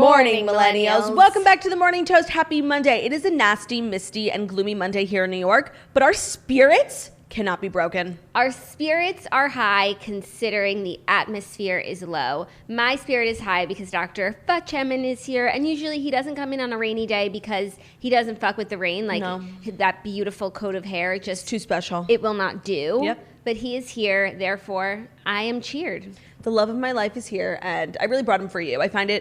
morning, millennials. Welcome back to the Morning Toast. Happy Monday. It is a nasty, misty, and gloomy Monday here in New York, but our spirits cannot be broken. Our spirits are high considering the atmosphere is low. My spirit is high because Dr. Futchemin is here, and usually he doesn't come in on a rainy day because he doesn't fuck with the rain. Like, that beautiful coat of hair, just too special. It will not do. Yep. But he is here, therefore I am cheered. The love of my life is here, and I really brought him for you. I find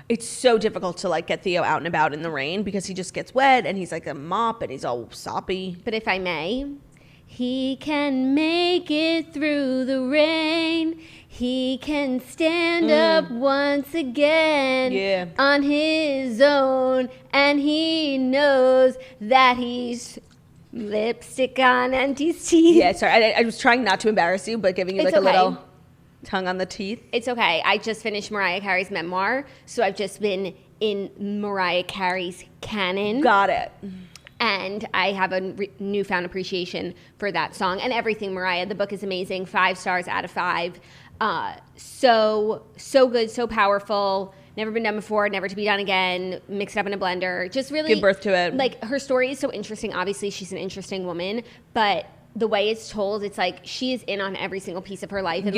it's so difficult to like get Theo out and about in the rain because he just gets wet and he's like a mop and he's all soppy. But if I may, he can make it through the rain. He can stand up once again on his own, and he knows that he's lipstick on and his teeth. Yeah, sorry. I was trying not to embarrass you, but giving you like a little tongue on the teeth. It's okay. I just finished Mariah Carey's memoir, so I've just been in Mariah Carey's canon. Got it. And I have a newfound appreciation for that song and everything Mariah. The book is amazing. 5 stars out of 5. So good, so powerful. Never been done before, never to be done again. Mixed up in a blender. Just really give birth to it. Like, her story is so interesting. Obviously, she's an interesting woman, but the way it's told, it's like she is in on every single piece of her life. And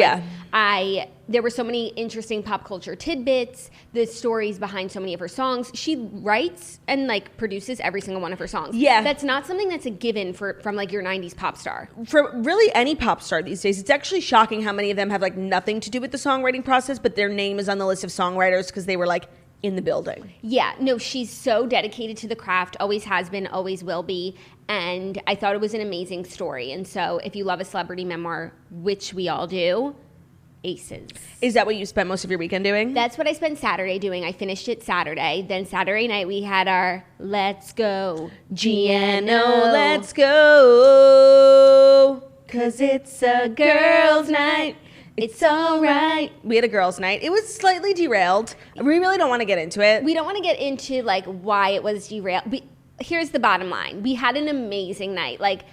there were so many interesting pop culture tidbits, the stories behind so many of her songs. She writes and like produces every single one of her songs. Yeah. That's not something that's a given from like your 90s pop star. For really any pop star these days, it's actually shocking how many of them have like nothing to do with the songwriting process, but their name is on the list of songwriters because they were like in the building. Yeah, no, she's so dedicated to the craft, always has been, always will be. And I thought it was an amazing story. And so if you love a celebrity memoir, which we all do, aces. Is that what you spent most of your weekend doing? That's what I spent Saturday doing. I finished it Saturday. Then Saturday night we had our Let's Go GNO. Let's go, 'cause it's a girls' night. It's all right. We had a girls' night. It was slightly derailed. We really don't want to get into it. We don't want to get into like why it was derailed. Here's the bottom line. We had an amazing night. Like,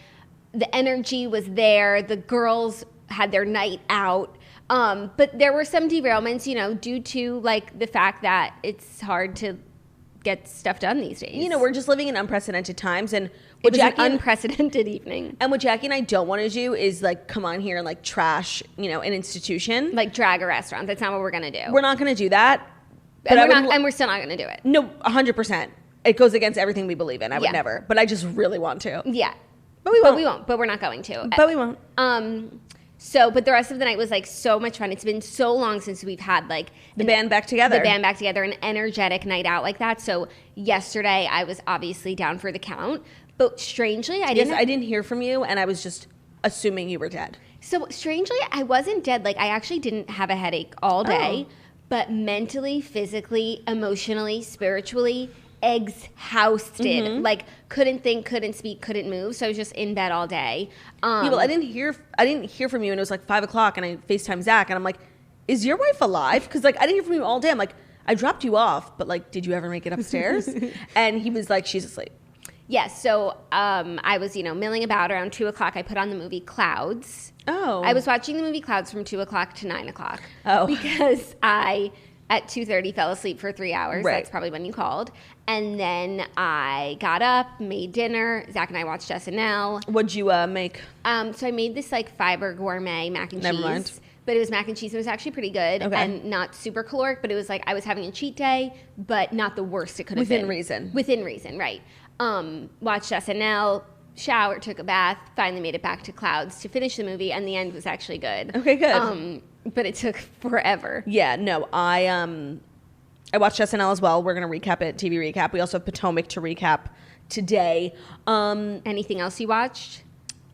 the energy was there. The girls had their night out. But there were some derailments, due to like the fact that it's hard to get stuff done these days. We're just living in unprecedented times, and it was an unprecedented evening. And what Jackie and I don't want to do is like come on here and like trash, an institution, like drag a restaurant. That's not what we're gonna do. We're not gonna do that. But we're still not gonna do it. No, 100%. It goes against everything we believe in. I would never, but I just really want to. Yeah, but we won't. But we're not going to. But we won't. But the rest of the night was like so much fun. It's been so long since we've had like the band back together, an energetic night out like that. So yesterday I was obviously down for the count, but strangely I didn't hear from you, and I was just assuming you were dead. So strangely, I wasn't dead. Like, I actually didn't have a headache all day, but mentally, physically, emotionally, spiritually, exhausted. Like, couldn't think, couldn't speak, couldn't move. So I was just in bed all day. I didn't hear from you, and it was like 5 o'clock, and I FaceTime Zach, and I'm like, is your wife alive? Because like I didn't hear from you all day. I'm like, I dropped you off, but like, did you ever make it upstairs? And he was like, she's asleep. Yes. So I was, milling about around 2 o'clock. I put on the movie Clouds. Oh. I was watching the movie Clouds from 2 o'clock to 9 o'clock. Oh. Because I, at 2:30, fell asleep for 3 hours. Right. That's probably when you called. And then I got up, made dinner. Zach and I watched SNL. What'd you make? So I made this like fiber gourmet mac and cheese. Never mind. But it was mac and cheese. It was actually pretty good and not super caloric, but it was like I was having a cheat day, but not the worst it could have been. Within reason, right. Watched SNL, showered, took a bath, finally made it back to Clouds to finish the movie, and the end was actually good. Okay, good. But it took forever. Yeah, no, I watched SNL as well. We're going to recap it, TV recap. We also have Potomac to recap today. Anything else you watched?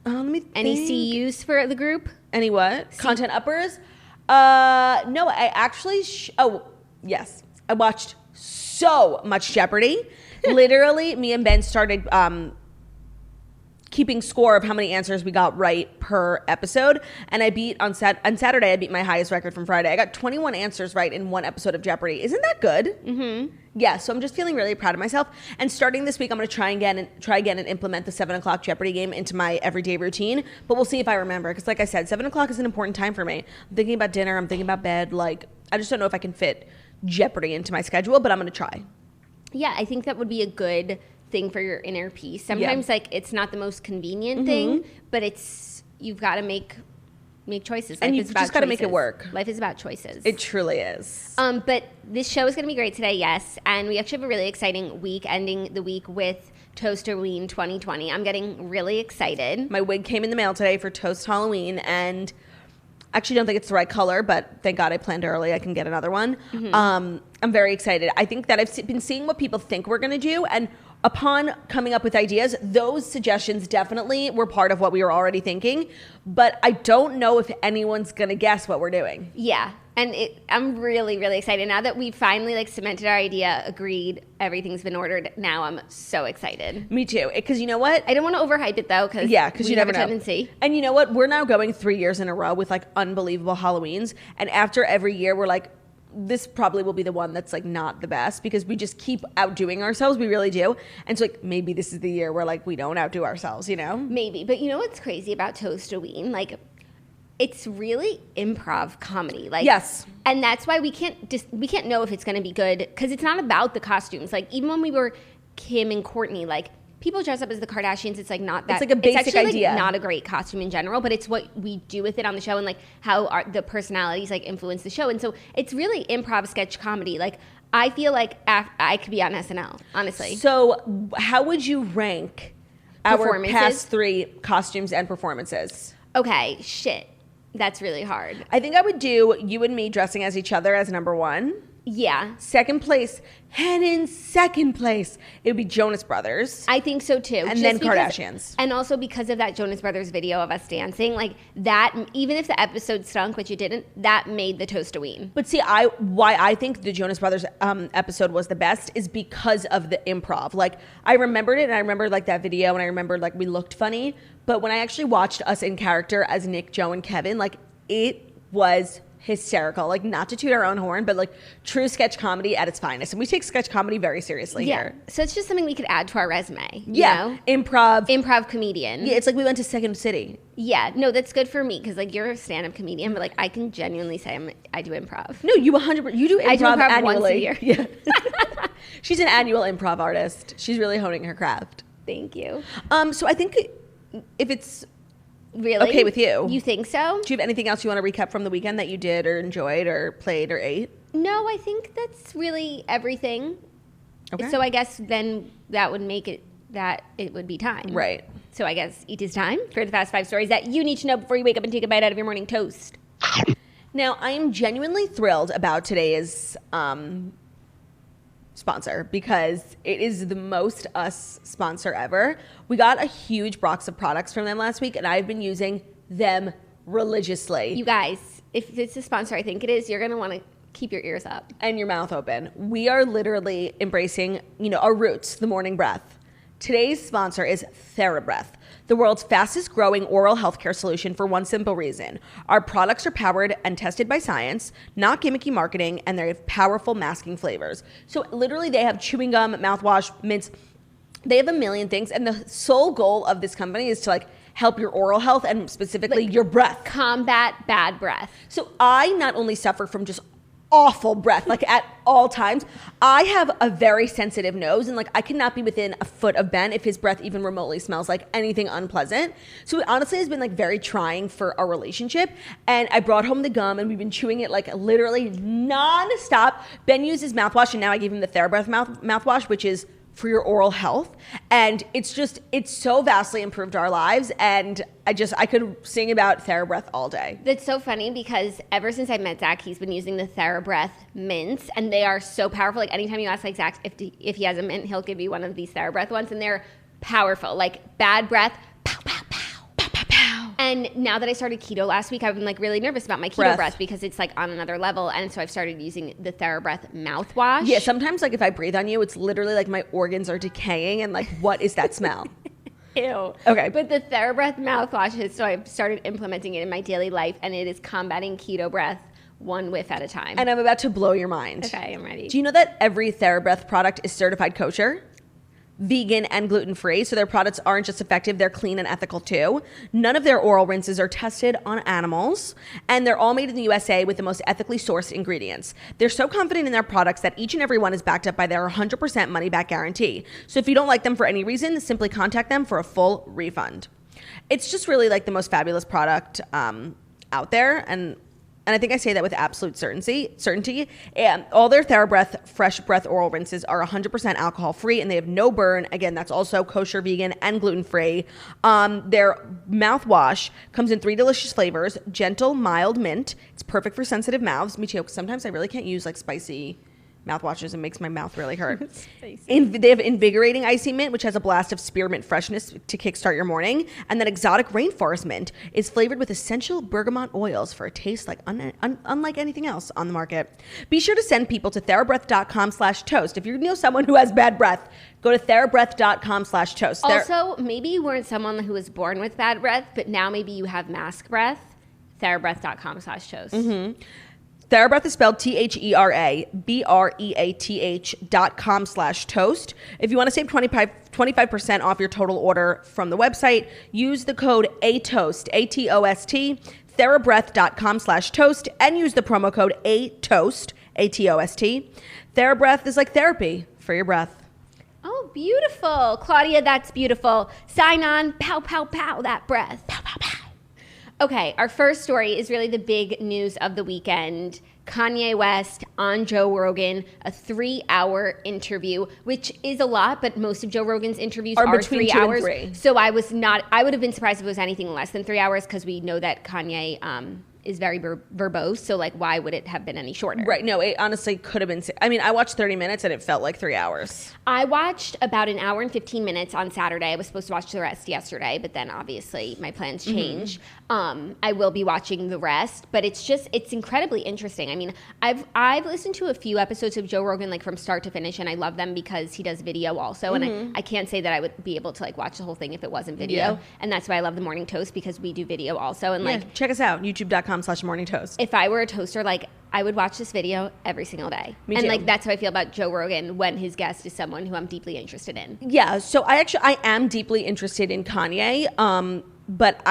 Let me think. Any CUs for the group? Any what? Content uppers? No, I actually... yes. I watched so much Jeopardy. Literally, me and Ben started keeping score of how many answers we got right per episode. And I beat on Saturday, I beat my highest record from Friday. I got 21 answers right in one episode of Jeopardy. Isn't that good? Mm-hmm. Yeah, so I'm just feeling really proud of myself. And starting this week, I'm going to try again and implement the 7 o'clock Jeopardy game into my everyday routine. But we'll see if I remember. Because like I said, 7 o'clock is an important time for me. I'm thinking about dinner. I'm thinking about bed. Like, I just don't know if I can fit jeopardy into my schedule, but I'm going to try. Yeah, I think that would be a good thing for your inner peace. Sometimes like it's not the most convenient thing, but you've got to make choices. And you've just got to make it work. Life is about choices. It truly is. But this show is going to be great today, yes. And we actually have a really exciting week, ending the week with Toasterween 2020. I'm getting really excited. My wig came in the mail today for Toast Halloween, and I actually don't think it's the right color, but thank God I planned early. I can get another one. I'm very excited. I think that I've been seeing what people think we're going to do, and upon coming up with ideas, those suggestions definitely were part of what we were already thinking, but I don't know if anyone's going to guess what we're doing. Yeah. And I'm really, really excited. Now that we finally like cemented our idea, agreed, everything's been ordered, now I'm so excited. Me too. Because you know what? I don't want to overhype it though, because you never know. Tendency. And you know what? We're now going 3 years in a row with like unbelievable Halloweens. And after every year, we're like, this probably will be the one that's like not the best, because we just keep outdoing ourselves. We really do. And so like maybe this is the year where like we don't outdo ourselves, you know? Maybe. But you know what's crazy about Toasterween? Like, it's really improv comedy. Like, yes. And that's why we can't know if it's going to be good, because it's not about the costumes. Like, even when we were Kim and Courtney, like, people dress up as the Kardashians. It's like not that. It's like a basic it's actually, idea. Like, not a great costume in general, but it's what we do with it on the show, and like how the personalities like influence the show. And so it's really improv sketch comedy. Like, I feel like I could be on SNL, honestly. So how would you rank our past 3 costumes and performances? Okay, shit. That's really hard. I think I would do you and me dressing as each other as number 1. Yeah. Second place, and in second place, it would be Jonas Brothers. I think so too. And then Kardashians. And also because of that Jonas Brothers video of us dancing, like that, even if the episode stunk, which it didn't, that made the Toasterween. But see, why I think the Jonas Brothers episode was the best is because of the improv. Like, I remembered it, and I remembered like that video, and I remembered like we looked funny. But when I actually watched us in character as Nick, Joe, and Kevin, like it was hysterical. Like, not to toot our own horn, but like true sketch comedy at its finest. And we take sketch comedy very seriously here. So it's just something we could add to our resume. You know? Improv comedian. Yeah, it's like we went to Second City. Yeah, no, that's good for me, because like you're a stand-up comedian, but like I can genuinely say I do improv. No, you 100%. You do improv, I do improv annually. once a year. Yeah. She's an annual improv artist. She's really honing her craft. Thank you. So I think if it's really okay with you. You think so? Do you have anything else you want to recap from the weekend that you did or enjoyed or played or ate? No, I think that's really everything. Okay. So I guess then that would make it that it would be time. Right. So I guess it is time for the fast 5 stories that you need to know before you wake up and take a bite out of your morning toast. Now, I am genuinely thrilled about today's sponsor, because it is the most us sponsor ever. We got a huge box of products from them last week, and I've been using them religiously. You guys, if it's a sponsor I think it is, you're going to want to keep your ears up. And your mouth open. We are literally embracing, our roots, the morning breath. Today's sponsor is Therabreath, the world's fastest growing oral healthcare solution, for one simple reason. Our products are powered and tested by science, not gimmicky marketing, and they have powerful masking flavors. So literally they have chewing gum, mouthwash, mints. They have a million things. And the sole goal of this company is to like help your oral health and specifically your breath. Combat bad breath. So I not only suffer from just awful breath, like at all times. I have a very sensitive nose, and like I cannot be within a foot of Ben if his breath even remotely smells like anything unpleasant. So it honestly has been like very trying for our relationship. And I brought home the gum, and we've been chewing it like literally non-stop. Ben uses mouthwash, and now I gave him the Therabreath mouthwash, which is for your oral health. And it's so vastly improved our lives. And I could sing about Therabreath all day. That's so funny, because ever since I met Zach, he's been using the Therabreath mints, and they are so powerful. Like anytime you ask like Zach if he has a mint, he'll give you one of these Therabreath ones, and they're powerful. Like bad breath, pow, pow, pow. And now that I started keto last week, I've been like really nervous about my keto breath because it's like on another level. And so I've started using the Therabreath mouthwash. Yeah, sometimes like if I breathe on you, it's literally like my organs are decaying, and like, what is that smell? Ew. Okay. But the Therabreath mouthwash so I've started implementing it in my daily life, and it is combating keto breath one whiff at a time. And I'm about to blow your mind. Okay, I'm ready. Do you know that every Therabreath product is certified kosher? vegan and gluten-free, so their products aren't just effective, they're clean and ethical too. None of their oral rinses are tested on animals, and they're all made in the USA with the most ethically sourced ingredients. They're so confident in their products that each and every one is backed up by their 100% money-back guarantee. So if you don't like them for any reason, simply contact them for a full refund. It's just really like the most fabulous product out there, and I think I say that with absolute certainty. And all their Therabreath Fresh Breath oral rinses are 100% alcohol free, and they have no burn. Again, that's also kosher, vegan, and gluten free. Their mouthwash comes in 3 delicious flavors: gentle, mild, mint. It's perfect for sensitive mouths. Me too, because sometimes I really can't use like spicy mouthwashes. It makes my mouth really hurt. They have invigorating icy mint, which has a blast of spearmint freshness to kickstart your morning. And then exotic rainforest mint is flavored with essential bergamot oils for a taste like unlike anything else on the market. Be sure to send people to therabreath.com/toast. If you know someone who has bad breath, go to therabreath.com/toast. Also, maybe you weren't someone who was born with bad breath, but now maybe you have mask breath. Therabreath.com/toast. Mm-hmm. Therabreath is spelled THERABREATH.com/toast. If you want to save 25% off your total order from the website, use the code ATOAST, ATOST, therabreath.com/toast, and use the promo code ATOAST, ATOST. Therabreath is like therapy for your breath. Oh, beautiful. Claudia, that's beautiful. Sign on. Pow, pow, pow, that breath. Pow, pow, pow. Okay, our first story is really the big news of the weekend. Kanye West on Joe Rogan, a 3-hour interview, which is a lot, but most of Joe Rogan's interviews are 3 hours. So I would have been surprised if it was anything less than 3 hours, because we know that Kanye is very verbose. So like, why would it have been any shorter? Right. No, it honestly could have been. I mean, I watched 30 minutes and it felt like 3 hours. I watched about an hour and 15 minutes on Saturday. I was supposed to watch the rest yesterday, but then obviously my plans changed. I will be watching the rest, but it's incredibly interesting. I mean, I've listened to a few episodes of Joe Rogan, like from start to finish, and I love them because he does video also. And I can't say that I would be able to like watch the whole thing if it wasn't video. Yeah. And that's why I love the Morning Toast, because we do video also. And like, check us out, youtube.com/morning toast. If I were a toaster, like I would watch this video every single day. Me too. And like, that's how I feel about Joe Rogan when his guest is someone who I'm deeply interested in. Yeah. So I am deeply interested in Kanye. But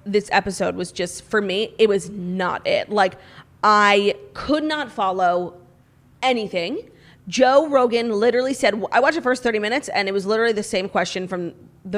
this episode was just, for me, it was not it. Like, I could not follow anything. Joe Rogan literally said, I watched the first 30 minutes and it was literally the same question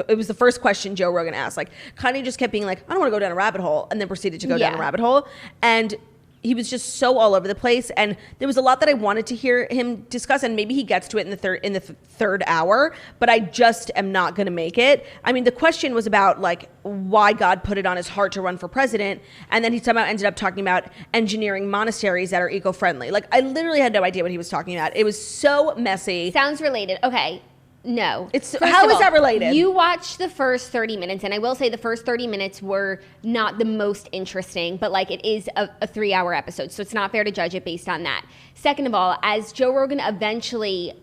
it was the first question Joe Rogan asked. Like, Kanye just kept being like, I don't want to go down a rabbit hole, and then proceeded to go down a rabbit hole. And he was just so all over the place, and there was a lot that I wanted to hear him discuss, and maybe he gets to it in the third hour, but I just am not going to make it. I mean, the question was about like why God put it on his heart to run for president, and then he somehow ended up talking about engineering monasteries that are eco-friendly. Like, I literally had no idea what he was talking about. It was so messy. Sounds related. Okay. No. How is that related? You watched the first 30 minutes, and I will say the first 30 minutes were not the most interesting, but like, it is a 3-hour episode, so it's not fair to judge it based on that. Second of all, as Joe Rogan eventually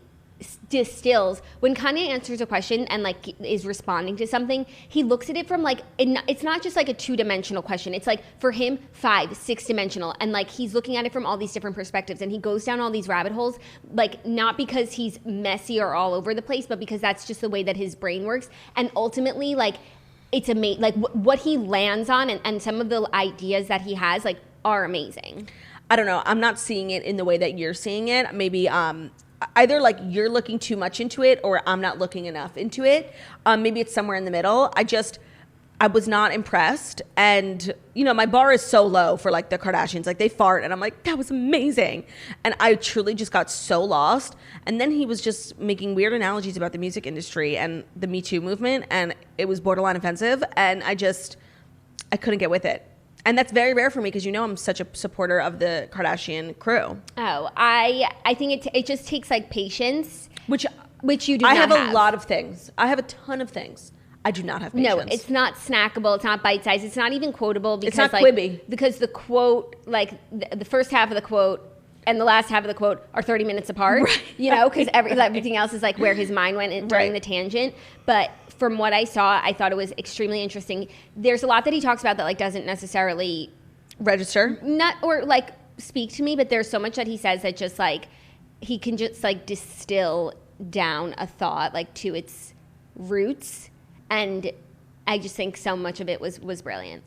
distills, when Kanye answers a question and like is responding to something, he looks at it from like, it's not just like a 2-dimensional question. It's like, for him, 5-6-dimensional, and like he's looking at it from all these different perspectives, and he goes down all these rabbit holes, like not because he's messy or all over the place, but because that's just the way that his brain works. And ultimately, like, it's amazing, like what he lands on, and some of the ideas that he has like are amazing. I don't know, I'm not seeing it in the way that you're seeing it. Maybe either like you're looking too much into it, or I'm not looking enough into it. Maybe it's somewhere in the middle. I was not impressed. And, you know, my bar is so low for like the Kardashians. Like, they fart and I'm like, that was amazing. And I truly just got so lost. And then he was just making weird analogies about the music industry and the Me Too movement. And it was borderline offensive. And I couldn't get with it. And that's very rare for me, because, you know, I'm such a supporter of the Kardashian crew. Oh, I think it just takes like patience, which you do. I have a lot of things. I have a ton of things. I do not have patience. No, it's not snackable. It's not bite sized. It's not even quotable, because it's not like Quibi. Because the quote, like the first half of the quote and the last half of the quote are 30 minutes apart. Right. You know, because everything else is like where his mind went during the tangent. But from what I saw, I thought it was extremely interesting. There's a lot that he talks about that like doesn't necessarily register, or like speak to me, but there's so much that he says that just like he can just like distill down a thought like to its roots, and I just think so much of it was brilliant.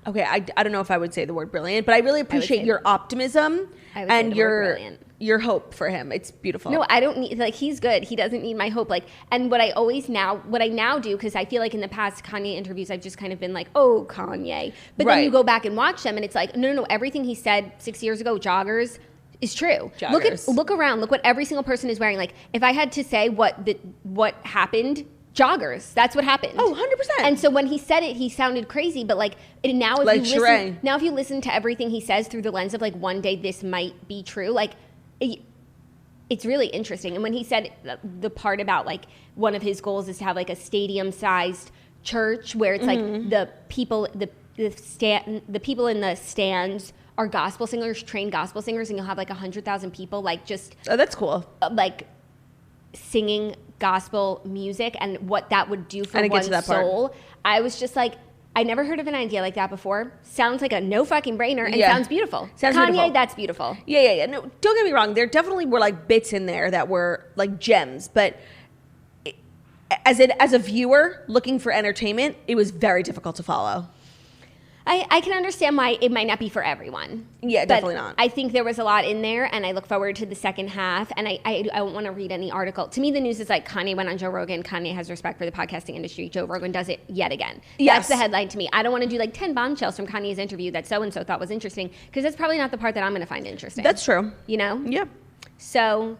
Okay, I don't know if I would say the word brilliant, but I really appreciate your optimism and your hope for him. It's beautiful. No, I don't need, like, he's good. He doesn't need my hope. Like, and what I now do, because I feel like in the past Kanye interviews, I've just kind of been like, oh, Kanye. But then you go back and watch them, and it's like, no, everything he said 6 years ago, joggers, is true. Joggers. Look around. Look what every single person is wearing. Like, if I had to say what happened, joggers. That's what happened. Oh, 100%. And so when he said it, he sounded crazy. But like now, if you listen to everything he says through the lens of like one day this might be true, like it's really interesting. And when he said the part about like one of his goals is to have like a stadium-sized church where it's like the people in the stands are gospel singers, trained gospel singers, and you'll have like 100,000 people like just that's cool, like singing gospel music and what that would do for one's soul. I was just like, I never heard of an idea like that before. Sounds like a no fucking brainer and sounds beautiful. Kanye, beautiful. That's beautiful. Yeah. No, don't get me wrong. There definitely were like bits in there that were like gems, but as a viewer looking for entertainment, it was very difficult to follow. I can understand why it might not be for everyone. Yeah, definitely not. I think there was a lot in there, and I look forward to the second half, and I don't want to read any article. To me, the news is like Kanye went on Joe Rogan. Kanye has respect for the podcasting industry. Joe Rogan does it yet again. Yes. That's the headline to me. I don't want to do like 10 bombshells from Kanye's interview that so-and-so thought was interesting, because that's probably not the part that I'm going to find interesting. That's true. You know? Yeah. So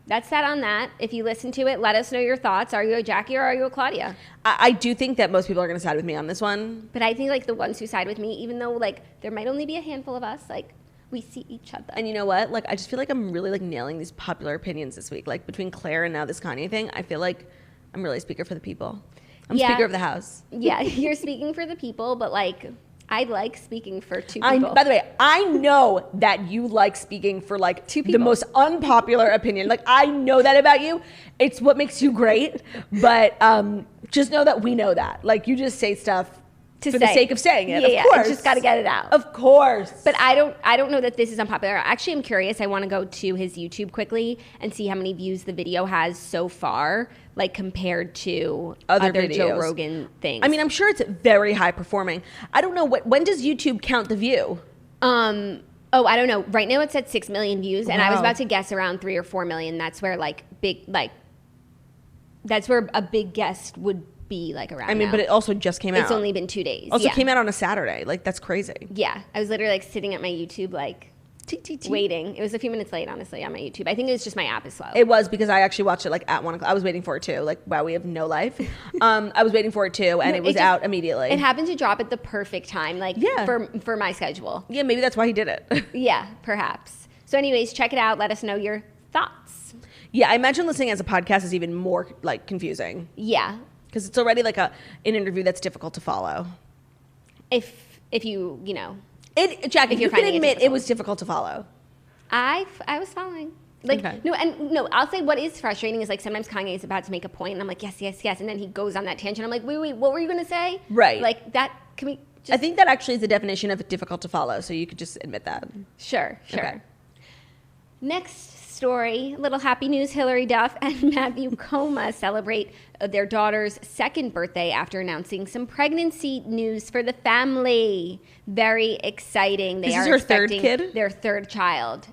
that's that on that. If you listen to it, let us know your thoughts. Are you a Jackie or are you a Claudia? I do think that most people are going to side with me on this one. But I think like the ones who side with me, even though like there might only be a handful of us, like we see each other. And you know what? Like I just feel like I'm really like nailing these popular opinions this week. Like between Claire and now this Kanye thing, I feel like I'm really a speaker for the people. I'm Speaker of the House. Yeah, you're speaking for the people, but like I like speaking for two people. By the way, I know that you like speaking for like two people. The most unpopular opinion. Like I know that about you. It's what makes you great. But just know that we know that. Like you just say stuff for the sake of saying it. Yeah, of course. I just got to get it out. Of course. But I don't know that this is unpopular. Actually, I'm curious. I want to go to his YouTube quickly and see how many views the video has so far, like compared to other Joe Rogan things. I mean, I'm sure it's very high performing. I don't know when does YouTube count the view? I don't know. Right now it's at 6 million views, and I was about to guess around 3 or 4 million. That's where that's where a big guest would be like around. I mean, now. But it also just came out. It's only been 2 days. Also came out on a Saturday. Like that's crazy. Yeah, I was literally like sitting at my YouTube like waiting. It was a few minutes late, honestly, on my YouTube. I think it was just my app is slow. It was because I actually watched it like at 1 o'clock. I was waiting for it too. Like wow, we have no life. I was waiting for it too, and it was out immediately. It happened to drop at the perfect time, like for my schedule. Yeah, maybe that's why he did it. Yeah, perhaps. So, anyways, check it out. Let us know your thoughts. Yeah, I imagine listening as a podcast is even more like confusing. Yeah. Because it's already like an interview that's difficult to follow. If you know. Jackie, you can admit it was difficult to follow. I was following. Like, okay. No, I'll say what is frustrating is like sometimes Kanye is about to make a point and I'm like, yes. And then he goes on that tangent. I'm like, wait, what were you going to say? Right. Like that, can we just. I think that actually is the definition of difficult to follow. So you could just admit that. Sure. Okay. Next story, little happy news. Hilary, Duff, and Matthew Koma celebrate their daughter's second birthday after announcing some pregnancy news for the family. Very exciting. This is her third kid? Their third child.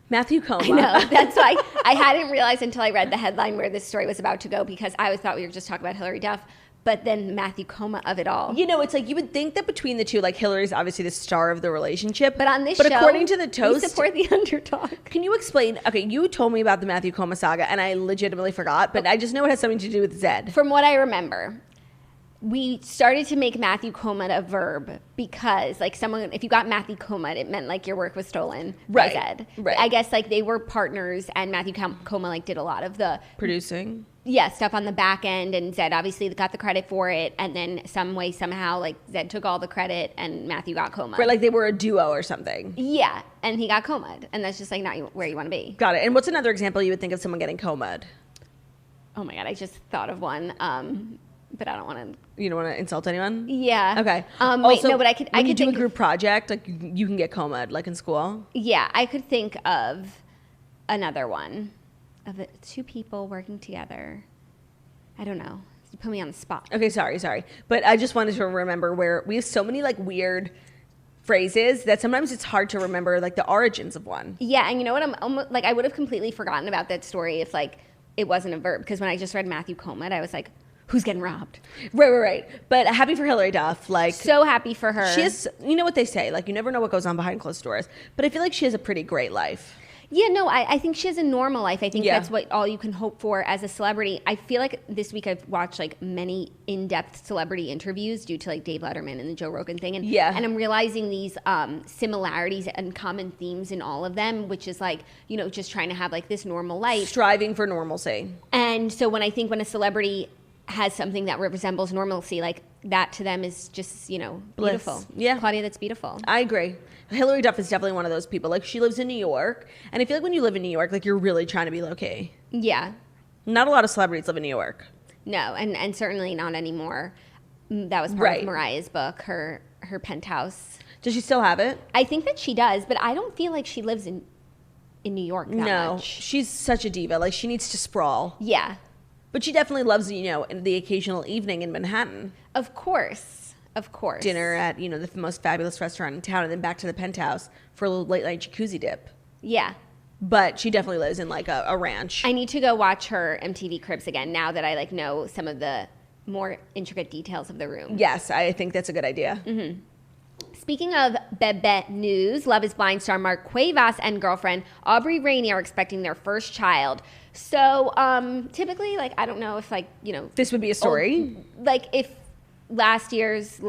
Matthew Koma. I know. That's why I hadn't realized until I read the headline where this story was about to go, because I thought we were just talking about Hilary Duff. But then Matthew Koma of it all. You know, it's like you would think that between the two, like Hilary's obviously the star of the relationship. But on this show, according to the Toast, we support the underdog. Can you explain? Okay, you told me about the Matthew Koma saga, and I legitimately forgot. But I just know it has something to do with Zed. From what I remember, we started to make Matthew Koma a verb because, like, someone, if you got Matthew Koma, it meant like your work was stolen by Zed. Right. I guess like they were partners, and Matthew Koma like did a lot of the producing. Yeah, stuff on the back end, and Zed obviously got the credit for it, and then somehow, like, Zed took all the credit, and Matthew got Koma. Right, like they were a duo or something. Yeah, and he got Koma'd, and that's just, like, not where you want to be. Got it. And what's another example you would think of someone getting Koma'd? Oh, my God, I just thought of one, but I don't want to... You don't want to insult anyone? Yeah. Okay. Also, no, but I could do a group project, like, you can get Koma'd, like in school? Yeah, I could think of another one. of two people working together. I don't know. You put me on the spot. Okay, sorry. But I just wanted to remember where we have so many like weird phrases that sometimes it's hard to remember like the origins of one. Yeah, and you know what? I'm almost like I would have completely forgotten about that story if like it wasn't a verb, because when I just read Matthew Koma, I was like, who's getting robbed? Right. But happy for Hilary Duff. Like, so happy for her. She is, you know what they say, like you never know what goes on behind closed doors. But I feel like she has a pretty great life. Yeah, no, I think she has a normal life. I think that's what all you can hope for as a celebrity. I feel like this week I've watched like many in-depth celebrity interviews due to like Dave Letterman and the Joe Rogan thing. And I'm realizing these similarities and common themes in all of them, which is like, you know, just trying to have like this normal life. Striving for normalcy. And so when a celebrity has something that resembles normalcy, like that to them is just, you know, beautiful. Bliss. Yeah. Claudia, that's beautiful. I agree. Hilary Duff is definitely one of those people. Like, she lives in New York, and I feel like when you live in New York, like, you're really trying to be low-key. Yeah. Not a lot of celebrities live in New York. No, and certainly not anymore. That was part of Mariah's book, her penthouse. Does she still have it? I think that she does, but I don't feel like she lives in New York that much. No, she's such a diva. Like, she needs to sprawl. Yeah. But she definitely loves, you know, the occasional evening in Manhattan. Of course. Dinner at, you know, the most fabulous restaurant in town, and then back to the penthouse for a little late night jacuzzi dip. Yeah. But she definitely lives in like a ranch. I need to go watch her MTV Cribs again now that I like know some of the more intricate details of the room. Yes, I think that's a good idea. Mm-hmm. Speaking of Bebe news, Love is Blind star Mark Cuevas and girlfriend Aubrey Rainey are expecting their first child. So typically, like, I don't know if, like, you know, this would be a story. Like, if last year's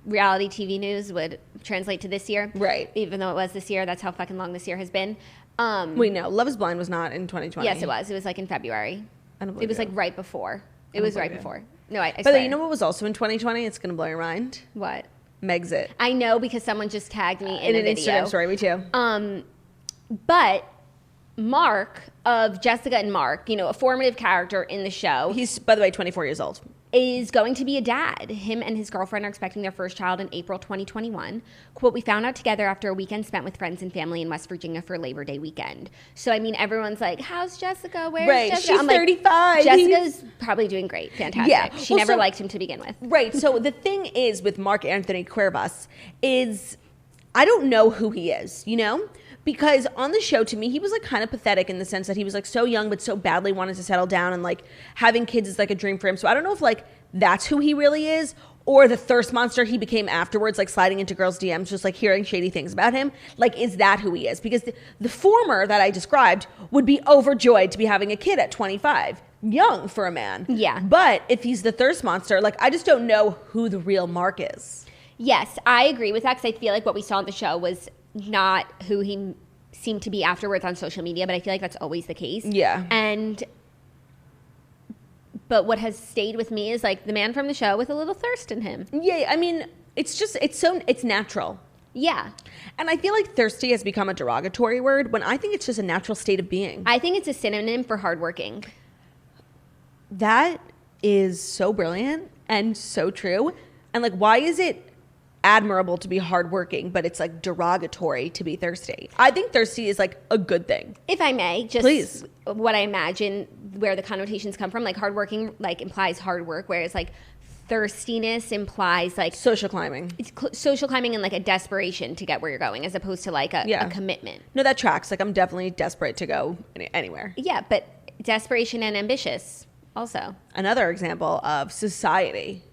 reality TV news would translate to this year. Right. Even though it was this year. That's how fucking long this year has been. Wait, no. Love is Blind was not in 2020. Yes, it was. It was, like, in February. I don't believe it was, like, right before. It was right before. No, I swear. But you know what was also in 2020? It's going to blow your mind. What? Megxit. I know, because someone just tagged me in a video. Instagram story. Me too. But Mark of Jessica and Mark, you know, a formative character in the show. He's, by the way, 24 years old. Is going to be a dad. Him and his girlfriend are expecting their first child in April 2021. Quote, we found out together after a weekend spent with friends and family in West Virginia for Labor Day weekend. So, I mean, everyone's like, how's Jessica? Where's Jessica? She's 35. Jessica's probably doing great. Fantastic. Yeah. She never liked him to begin with. Right. So the thing is with Mark Anthony Cuevas is I don't know who he is, you know? Because on the show, to me, he was like kind of pathetic in the sense that he was like so young but so badly wanted to settle down, and like having kids is like a dream for him. So I don't know if like that's who he really is, or the thirst monster he became afterwards, like sliding into girls' DMs, just like hearing shady things about him. Like, is that who he is? Because the former that I described would be overjoyed to be having a kid at 25. Young for a man. Yeah. But if he's the thirst monster, like I just don't know who the real Mark is. Yes, I agree with that, because I feel like what we saw on the show was not who he seemed to be afterwards on social media, but I feel like that's always the case. Yeah. But what has stayed with me is like the man from the show with a little thirst in him. Yeah, I mean, it's natural. Yeah. And I feel like thirsty has become a derogatory word when I think it's just a natural state of being. I think it's a synonym for hardworking. That is so brilliant and so true. And like, why is it admirable to be hardworking, but it's like derogatory to be thirsty? I think thirsty is like a good thing. If I may, just please. What I imagine where the connotations come from, like hardworking like implies hard work, whereas like thirstiness implies like social climbing. It's social climbing and like a desperation to get where you're going, as opposed to like a commitment. No, that tracks. Like I'm definitely desperate to go anywhere. Yeah, but desperation and ambitious also. Another example of society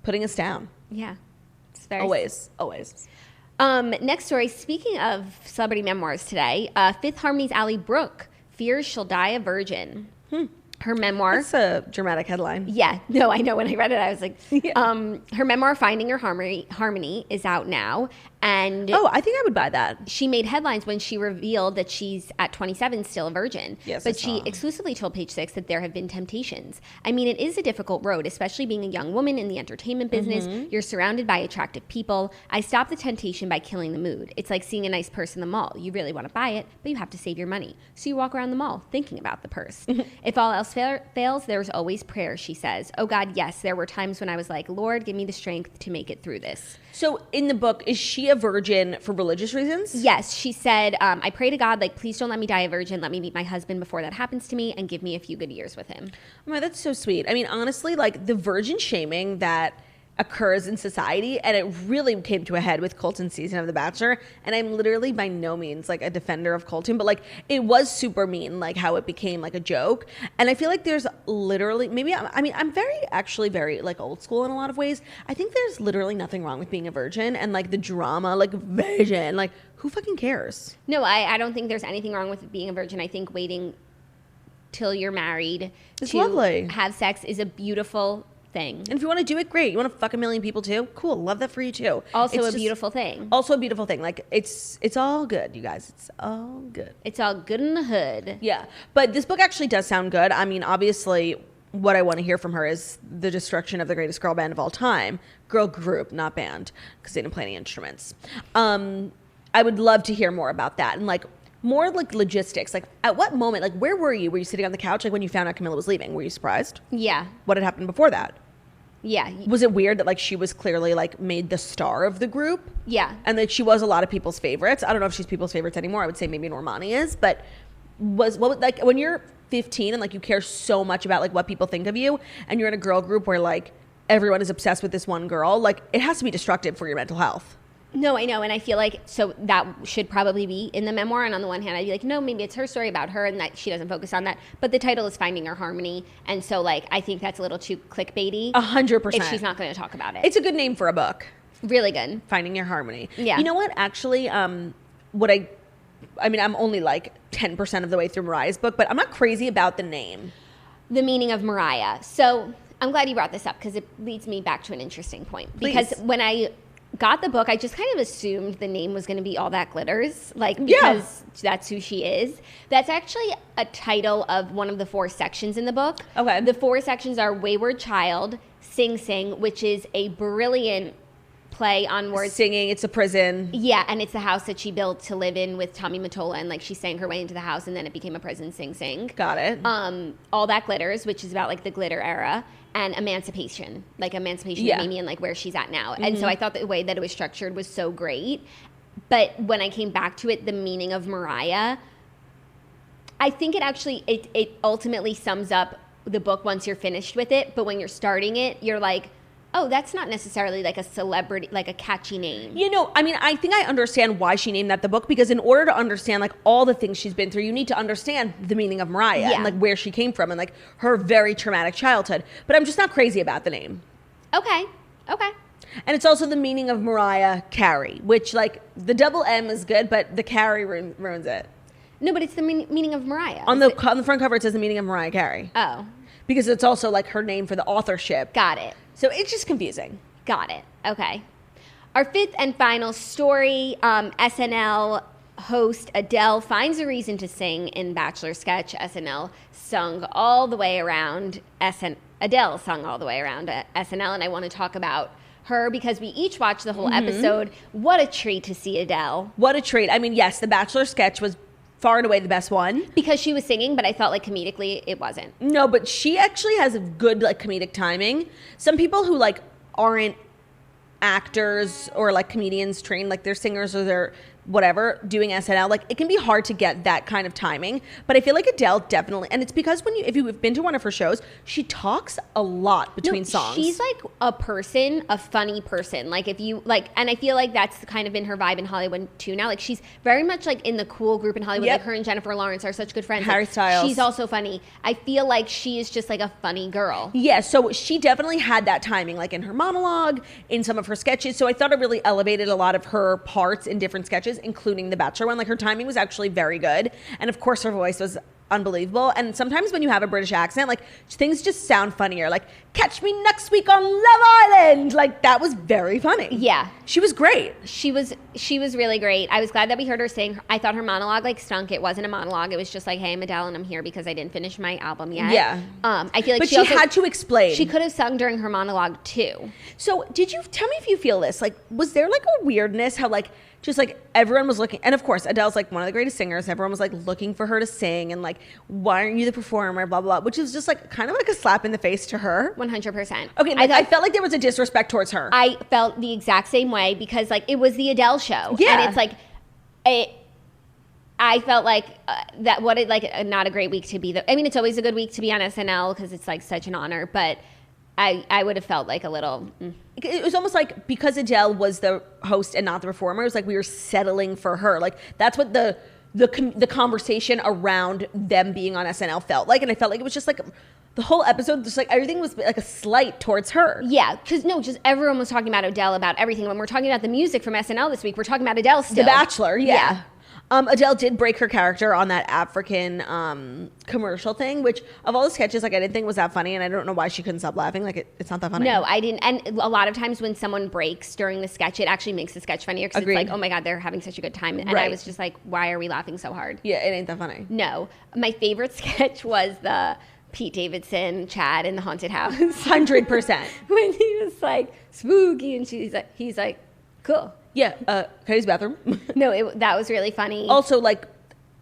putting us down. Yeah. Always. Next story. Speaking of celebrity memoirs today, Fifth Harmony's Ally Brooke fears she'll die a virgin. Her memoir. That's a dramatic headline. Yeah. No, I know. When I read it, I was like, her memoir, Finding Your Harmony, is out now. And I think I would buy that. She made headlines when she revealed that she's at 27 still a virgin. Yes, but she exclusively told Page Six that there have been temptations. I mean, it is a difficult road, especially being a young woman in the entertainment business. Mm-hmm. You're surrounded by attractive people. I stopped the temptation by killing the mood. It's like seeing a nice purse in the mall. You really want to buy it, but you have to save your money. So you walk around the mall thinking about the purse. If all else else fails, there's always prayer, she says. Oh God, yes, there were times when I was like, Lord, give me the strength to make it through this. So in the book, is she a virgin for religious reasons? Yes, she said, I pray to God, like, please don't let me die a virgin. Let me meet my husband before that happens to me and give me a few good years with him. Oh my, that's so sweet. I mean, honestly, like the virgin shaming that occurs in society, and it really came to a head with Colton's season of The Bachelor, and I'm literally by no means like a defender of Colton, but like it was super mean, like how it became like a joke. And I feel like there's literally, maybe I'm very like old school in a lot of ways. I think there's literally nothing wrong with being a virgin, and like the drama, like virgin, like who fucking cares? No, I don't think there's anything wrong with being a virgin. I think waiting till you're married It's to lovely. have sex is a beautiful thing. And if you want to do it, great. You want to fuck a million people too? Cool. Love that for you too. Also It's beautiful thing. Also a beautiful thing. Like it's all good, you guys. It's all good. It's all good in the hood. Yeah. But this book actually does sound good. I mean, obviously what I want to hear from her is the destruction of the greatest girl band of all time. Girl group, not band, because they didn't play any instruments. I would love to hear more about that. And like more like logistics. Like at what moment, like where were you? Were you sitting on the couch like when you found out Camilla was leaving? Were you surprised? Yeah. What had happened before that? Yeah. Was it weird that like she was clearly like made the star of the group? Yeah. And that she was a lot of people's favorites. I don't know if she's people's favorites anymore. I would say maybe Normani is, but like when you're 15 and like you care so much about like what people think of you, and you're in a girl group where like everyone is obsessed with this one girl, like it has to be destructive for your mental health. No, I know. And I feel like, so that should probably be in the memoir. And on the one hand, I'd be like, no, maybe it's her story about her and that she doesn't focus on that. But the title is Finding Her Harmony. And so like, I think that's a little too clickbaity. 100%. If she's not going to talk about it. It's a good name for a book. Really good. Finding Your Harmony. Yeah. You know what? Actually, what I mean, I'm only like 10% of the way through Mariah's book, but I'm not crazy about the name. The meaning of Mariah. So I'm glad you brought this up because it leads me back to an interesting point. Please. Because when I got the book, I just kind of assumed the name was going to be All That Glitters, like because that's who she is. That's actually a title of one of the 4 sections in the book. Okay. The 4 sections are Wayward Child, Sing Sing, which is a brilliant play on words. Singing, it's a prison. Yeah, and it's the house that she built to live in with Tommy Mottola, and like she sang her way into the house, and then it became a prison. Sing Sing. Got it. All That Glitters, which is about like the glitter era. And Emancipation of Amy and like where she's at now. And so I thought the way that it was structured was so great. But when I came back to it, the meaning of Mariah, I think it actually, it ultimately sums up the book once you're finished with it. But when you're starting it, you're like, oh, that's not necessarily like a celebrity, like a catchy name. You know, I mean, I think I understand why she named that the book, because in order to understand like all the things she's been through, you need to understand the meaning of Mariah and like where she came from and like her very traumatic childhood. But I'm just not crazy about the name. Okay. And it's also the meaning of Mariah Carey, which like the double M is good, but the Carey ruins it. No, but it's the meaning of Mariah. On the front cover, it says the meaning of Mariah Carey. Oh. Because it's also like her name for the authorship. Got it. So it's just confusing. Got it. Okay. Our 5th and final story, SNL host Adele finds a reason to sing in Bachelor sketch. SNL sung all the way around Adele sung all the way around SNL, and I want to talk about her because we each watched the whole episode. What a treat to see Adele. What a treat. I mean, yes, the Bachelor sketch was far and away the best one. Because she was singing, but I felt like comedically it wasn't. No, but she actually has a good like comedic timing. Some people who like aren't actors or like comedians trained, like they're singers or they're whatever doing SNL, like it can be hard to get that kind of timing. But I feel like Adele definitely, and it's because if you've been to one of her shows, she talks a lot between songs. She's like a funny person. Like if you like, and I feel like that's kind of been her vibe in Hollywood too now. Like she's very much like in the cool group in Hollywood. Yep. Like her and Jennifer Lawrence are such good friends. Harry like, Styles. She's also funny. I feel like she is just like a funny girl. Yeah, so she definitely had that timing, like in her monologue, in some of her sketches. So I thought it really elevated a lot of her parts in different sketches, including the Bachelor one. Like her timing was actually very good. And of course her voice was unbelievable. And sometimes when you have a British accent, like things just sound funnier. Like, catch me next week on Love Island. Like that was very funny. Yeah. She was great. She was really great. I was glad that we heard her sing. I thought her monologue like stunk. It wasn't a monologue. It was just like, hey, I'm Adele and I'm here because I didn't finish my album yet. Yeah. I feel like but she had to explain. She could have sung during her monologue too. So did you, tell me if you feel this, like, was there like a weirdness how like, just like everyone was looking, and of course Adele's like one of the greatest singers. Everyone was like looking for her to sing, and like like, why aren't you the performer, blah, blah, blah, which is just like kind of like a slap in the face to her. 100%. Okay, like, I felt like there was a disrespect towards her. I felt the exact same way because like it was the Adele show. Yeah. And it's like, I felt like not a great week to be. I mean, it's always a good week to be on SNL because it's like such an honor, but I would have felt like a little. It was almost like because Adele was the host and not the performer, it was like we were settling for her. Like that's what the conversation around them being on SNL felt like, and I felt like it was just like the whole episode, just like everything was like a slight towards her. Yeah, because just everyone was talking about Adele about everything. When we're talking about the music from SNL this week, we're talking about Adele still. The Bachelor, yeah. Adele did break her character on that African commercial thing, which of all the sketches, like I didn't think was that funny, and I don't know why she couldn't stop laughing. Like it's not that funny. No, I didn't. And a lot of times when someone breaks during the sketch, it actually makes the sketch funnier because it's like, oh my God, they're having such a good time. And I was just like, why are we laughing so hard? Yeah, it ain't that funny. No. My favorite sketch was the Pete Davidson, Chad in the haunted house. 100%. When he was like, spooky, and he's like, cool. Yeah, can I use the bathroom? No, that was really funny. Also, like,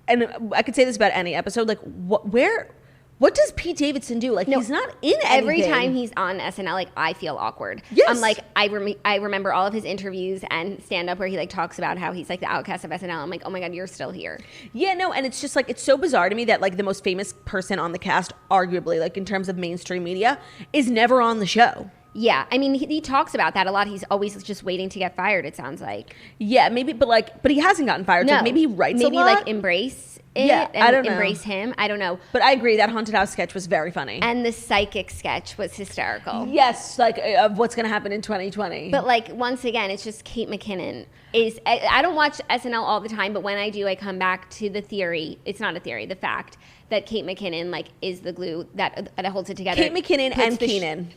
and I could say this about any episode, like, what does Pete Davidson do? Like, he's not in anything. Every time he's on SNL, like, I feel awkward. Yes. I'm like, I remember all of his interviews and stand-up where he, like, talks about how he's, like, the outcast of SNL. I'm like, oh, my God, you're still here. Yeah, no, and it's just, like, it's so bizarre to me that, like, the most famous person on the cast, arguably, like, in terms of mainstream media, is never on the show. Yeah, I mean, he talks about that a lot. He's always just waiting to get fired, it sounds like. Yeah, maybe, but he hasn't gotten fired. No. So maybe he writes a lot. Maybe, like, embrace it and I don't know. embrace him. I don't know. But I agree, that haunted house sketch was very funny. And the psychic sketch was hysterical. Yes, like, of what's going to happen in 2020. But, like, once again, it's just Kate McKinnon. I don't watch SNL all the time, but when I do, I come back to the theory. It's not a theory, the fact that Kate McKinnon, like, is the glue that holds it together. Kate McKinnon and Keenan.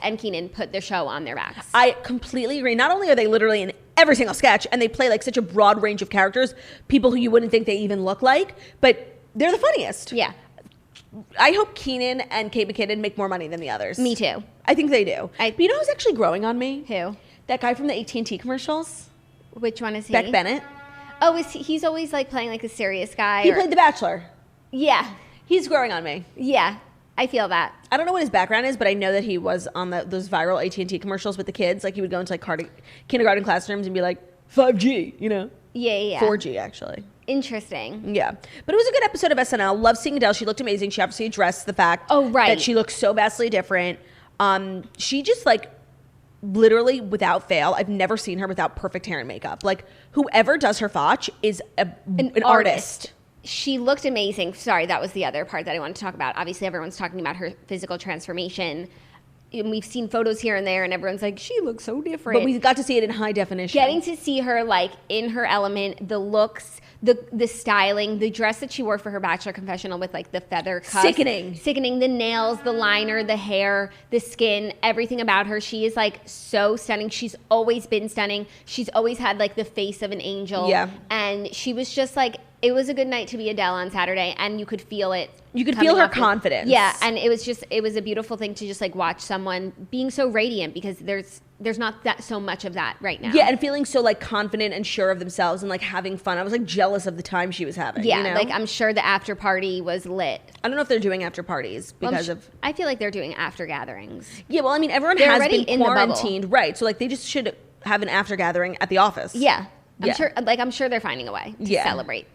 And Keenan put the show on their backs. I completely agree. Not only are they literally in every single sketch, and they play, like, such a broad range of characters, people who you wouldn't think they even look like, but they're the funniest. Yeah. I hope Keenan and Kate McKinnon make more money than the others. Me too. I think they do. But you know who's actually growing on me? Who? That guy from the AT&T commercials. Which one is he? Beck Bennett. Oh, he's always, like, playing, like, a serious guy. He played The Bachelor. Yeah. He's growing on me. Yeah, I feel that. I don't know what his background is, but I know that he was on those viral AT&T commercials with the kids. Like, he would go into, like, kindergarten classrooms and be like, 5G, you know? Yeah. 4G, actually. Interesting. Yeah. But it was a good episode of SNL. Love seeing Adele. She looked amazing. She obviously addressed the fact that she looked so vastly different. She just, like, literally, without fail, I've never seen her without perfect hair and makeup. Like, whoever does her fotch is an artist. She looked amazing. Sorry, that was the other part that I wanted to talk about. Obviously, everyone's talking about her physical transformation. And we've seen photos here and there, and everyone's like, she looks so different. But we got to see it in high definition. Getting to see her, like, in her element, the looks, the styling, the dress that she wore for her Bachelor confessional with, like, the feather cuffs. Sickening. The nails, the liner, the hair, the skin, everything about her. She is, like, so stunning. She's always been stunning. She's always had, like, the face of an angel. Yeah. And she was just, like, it was a good night to be Adele on Saturday, and you could feel it. You could feel her confidence. Yeah, and it was a beautiful thing to just, like, watch someone being so radiant, because there's not that so much of that right now. Yeah, and feeling so, like, confident and sure of themselves and, like, having fun. I was, like, jealous of the time she was having. Yeah, you know? like, I'm sure the after party was lit. I don't know if they're doing after parties because of... I feel like they're doing after gatherings. Yeah, well, I mean, everyone has been quarantined. Right, so, like, they just should have an after gathering at the office. Yeah. I'm sure they're finding a way to celebrate.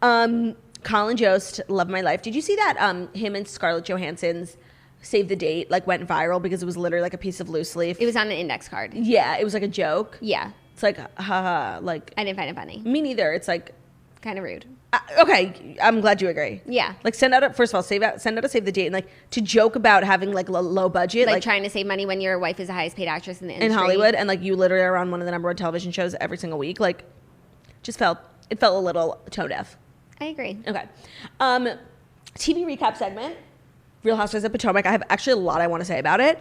Colin Jost, Love My Life. Did you see that him and Scarlett Johansson's Save the Date, like, went viral because it was literally, like, a piece of loose leaf? It was on an index card. Yeah, it was like a joke. Yeah. It's like, haha, like... I didn't find it funny. Me neither. It's like... Kind of rude. Okay, I'm glad you agree. Yeah. Like, send out a Save the Date, and, like, to joke about having, like, low budget. Like trying to save money when your wife is the highest paid actress in the industry. In Hollywood, and, like, you literally are on one of the #1 television shows every single week. Like, it felt a little tone deaf. I agree. Okay. TV recap segment. Real Housewives of Potomac. I have actually a lot I want to say about it.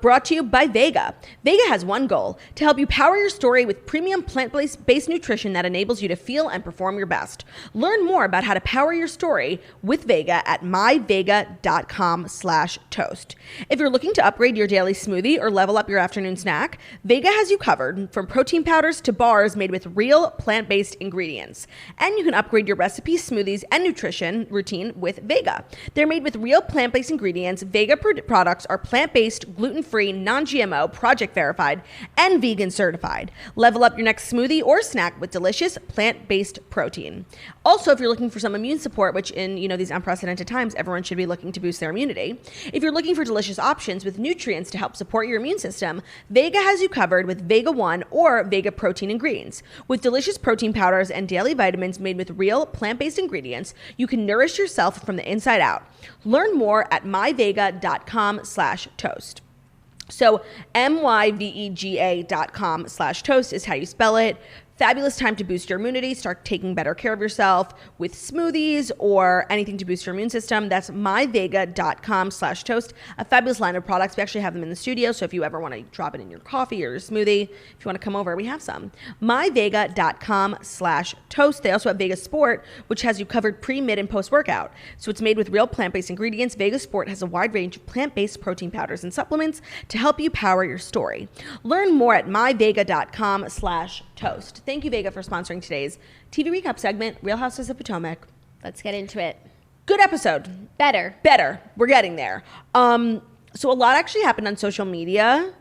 Brought to you by Vega. Vega has one goal: to help you power your story with premium plant-based nutrition that enables you to feel and perform your best. Learn more about how to power your story with Vega at myvega.com/toast. If you're looking to upgrade your daily smoothie or level up your afternoon snack, Vega has you covered, from protein powders to bars made with real plant-based ingredients. And you can upgrade your recipes, smoothies, and nutrition routine with Vega. They're made with real plant-based ingredients. Vega products are plant-based, gluten-free, non-GMO, project verified, and vegan certified. Level up your next smoothie or snack with delicious plant-based protein. Also, if you're looking for some immune support, which in these unprecedented times, everyone should be looking to boost their immunity. If you're looking for delicious options with nutrients to help support your immune system, Vega has you covered with Vega One or Vega protein ingredients. With delicious protein powders and daily vitamins made with real plant-based ingredients, you can nourish yourself from the inside out. Learn more at myvega.com/toast. So myvega.com/toast is how you spell it. Fabulous time to boost your immunity. Start taking better care of yourself with smoothies or anything to boost your immune system. That's myvega.com/toast. A fabulous line of products. We actually have them in the studio, so if you ever want to drop it in your coffee or your smoothie, if you want to come over, we have some. myvega.com/toast. They also have Vega Sport, which has you covered pre, mid, and post-workout. So it's made with real plant-based ingredients. Vega Sport has a wide range of plant-based protein powders and supplements to help you power your story. Learn more at myvega.com/toast. Thank you, Vega, for sponsoring today's TV recap segment, Real Housewives of Potomac. Let's get into it. Good episode. Better. We're getting there. So a lot actually happened on social media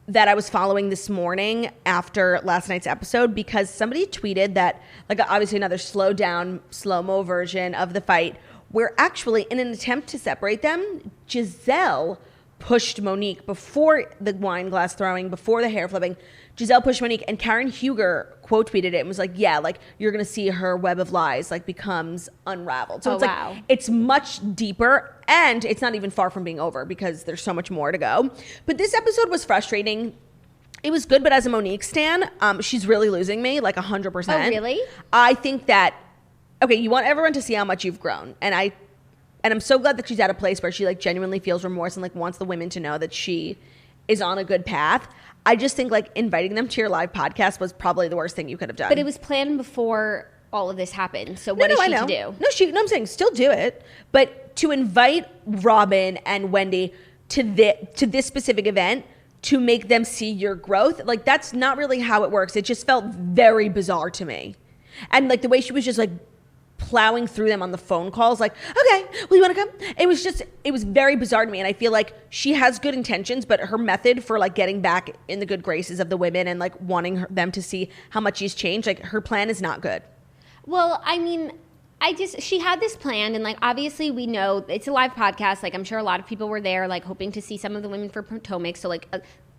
that I was following this morning after last night's episode, because somebody tweeted that, like, obviously another slowed down, slow-mo version of the fight, where actually, in an attempt to separate them, Giselle pushed Monique before the wine glass throwing, before the hair flipping. Giselle pushed Monique, and Karen Huger quote tweeted it and was like, yeah, like, you're going to see her web of lies, like, becomes unraveled. So wow. Like, it's much deeper, and it's not even far from being over because there's so much more to go. But this episode was frustrating. It was good, but as a Monique stan, she's really losing me, like 100%. Oh, really? I think that, okay, you want everyone to see how much you've grown. And I'm so glad that she's at a place where she, like, genuinely feels remorse and, like, wants the women to know that she is on a good path. I just think, like, inviting them to your live podcast was probably the worst thing you could have done. But it was planned before all of this happened. So what is she to do? No, I'm saying still do it. But to invite Robin and Wendy to this specific event to make them see your growth, like, that's not really how it works. It just felt very bizarre to me. And, like, the way she was just, like, plowing through them on the phone calls, like, okay, well, you want to come? It was very bizarre to me. And I feel like she has good intentions, but her method for, like, getting back in the good graces of the women and, like, wanting them to see how much she's changed, like, her plan is not good. Well, I mean, she had this plan, and, like, obviously we know it's a live podcast. Like, I'm sure a lot of people were there, like, hoping to see some of the women for Potomac. So, like,